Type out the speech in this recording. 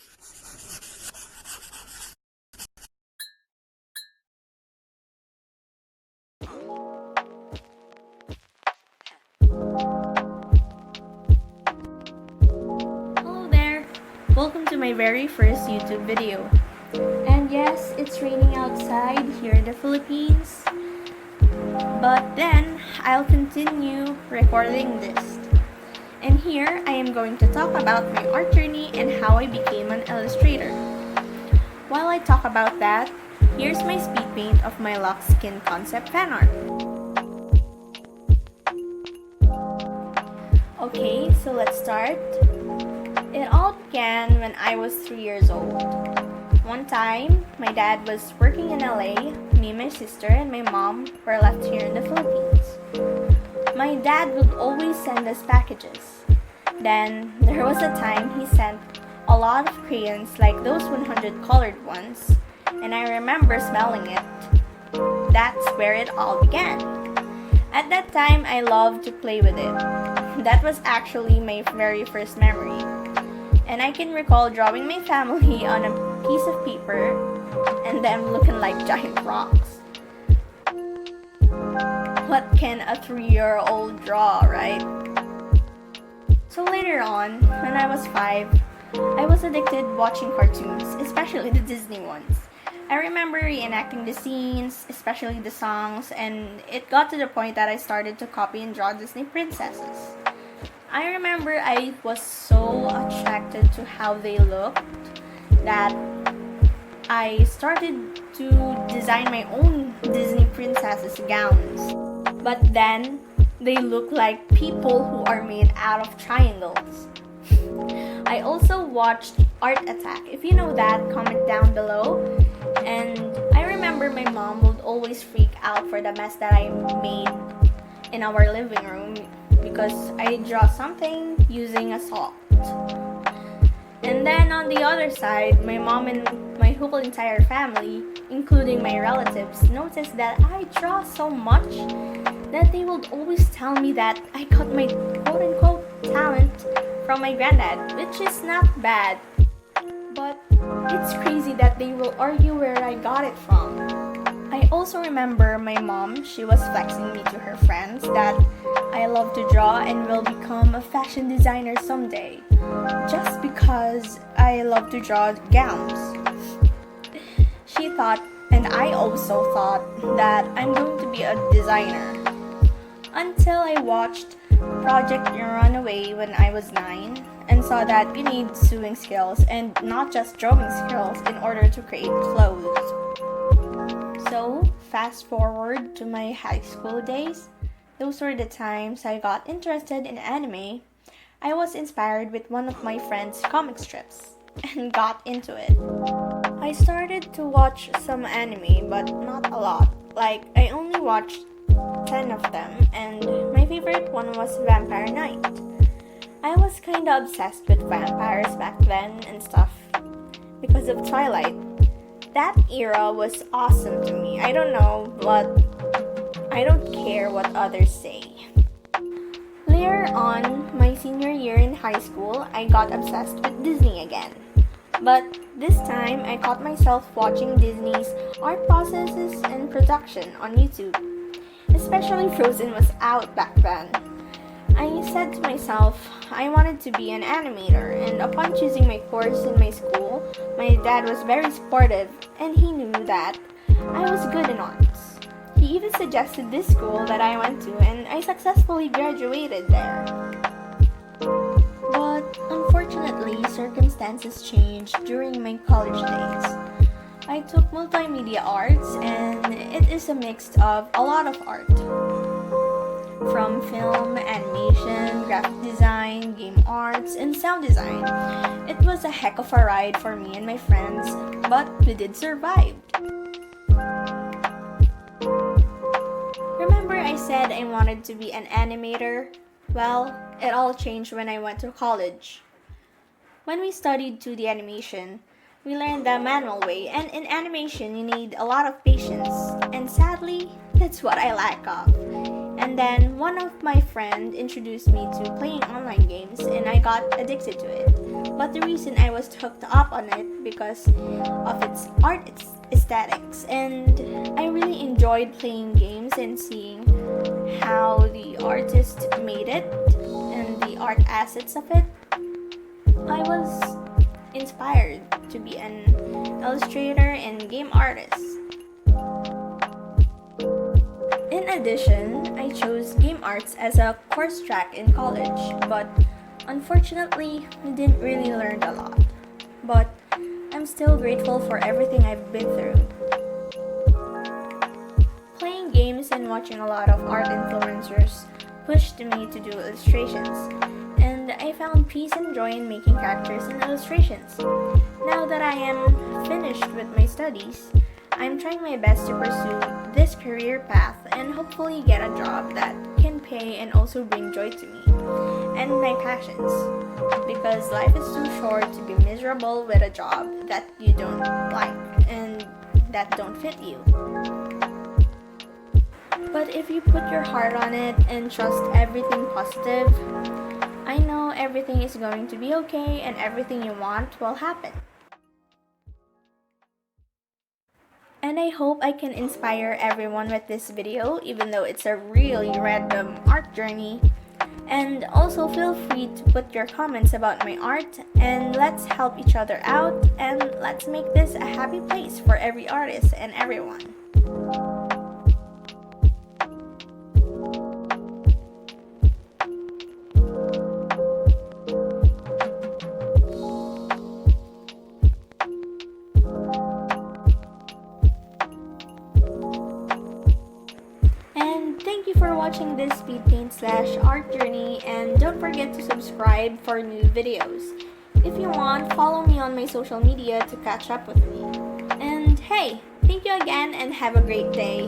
Hello there! Welcome to my very first YouTube video. And yes, it's raining outside here in the Philippines. But then, I'll continue recording this. And here, I am going to talk about my art journey and how I became an illustrator. While I talk about that, here's my speed paint of my Lock Skin concept fan art. Okay, so let's start. It all began when I was 3 years old. One time, my dad was working in LA, me, my sister, and my mom were left here in the Philippines. My dad would always send us packages. Then, there was a time he sent a lot of crayons like those 100 colored ones, and I remember smelling it. That's where it all began. At that time, I loved to play with it. That was actually my very first memory. And I can recall drawing my family on a piece of paper and them looking like giant rocks. What can a 3-year-old draw, right? So later on, when I was 5, I was addicted watching cartoons, especially the Disney ones. I remember reenacting the scenes, especially the songs, and it got to the point that I started to copy and draw Disney princesses. I remember I was so attracted to how they looked that I started to design my own Disney princesses gowns. But then, they look like people who are made out of triangles. I also watched Art Attack. If you know that, comment down below. And I remember my mom would always freak out for the mess that I made in our living room because I draw something using a salt. And then on the other side, my mom and my whole entire family, including my relatives, noticed that I draw so much that they would always tell me that I got my quote-unquote talent from my granddad, which is not bad. But it's crazy that they will argue where I got it from. I also remember my mom, she was flexing me to her friends that I love to draw and will become a fashion designer someday. Just because I love to draw gowns. She thought, and I also thought, that I'm going to be a designer. Until I watched Project Runaway when I was 9 and saw that you need sewing skills and not just drawing skills in order to create clothes. So, fast forward to my high school days. Those were the times I got interested in anime. I was inspired with one of my friend's comic strips and got into it. I started to watch some anime, but not a lot. Like, I only watched 10 of them, and my favorite one was Vampire Knight. I was kinda obsessed with vampires back then and stuff because of Twilight. That era was awesome to me. I don't know, but I don't care what others say. Later on, my senior year in high school, I got obsessed with Disney again. But this time, I caught myself watching Disney's art processes and production on YouTube. Especially Frozen was out back then. I said to myself, I wanted to be an animator, and upon choosing my course in my school, my dad was very supportive, and he knew that I was good in arts. He even suggested this school that I went to, and I successfully graduated there. But unfortunately, circumstances changed during my college days. I took multimedia arts, and it is a mix of a lot of art. From film, animation, graphic design, game arts, and sound design. It was a heck of a ride for me and my friends, but we did survive. Remember I said I wanted to be an animator? Well, it all changed when I went to college. When we studied 2D animation, we learned the manual way, and in animation you need a lot of patience, and sadly, that's what I lack of. And then one of my friends introduced me to playing online games and I got addicted to it. But the reason I was hooked up on it because of its art aesthetics, and I really enjoyed playing games and seeing how the artist made it and the art assets of it. I was inspired to be an illustrator and game artist. In addition, I chose game arts as a course track in college, but unfortunately, I didn't really learn a lot. But I'm still grateful for everything I've been through. Playing games and watching a lot of art influencers pushed me to do illustrations, and I found peace and joy in making characters and illustrations. Now that I am finished with my studies, I'm trying my best to pursue this career path and hopefully get a job that can pay and also bring joy to me and my passions. Because life is too short to be miserable with a job that you don't like and that don't fit you. But if you put your heart on it and trust everything positive, I know everything is going to be okay and everything you want will happen. And I hope I can inspire everyone with this video, even though it's a really random art journey. And also feel free to put your comments about my art, and let's help each other out, and let's make this a happy place for every artist and everyone. Thank you for watching this speed paint / art journey, and don't forget to subscribe for new videos. If you want, follow me on my social media to catch up with me. And hey, thank you again and have a great day.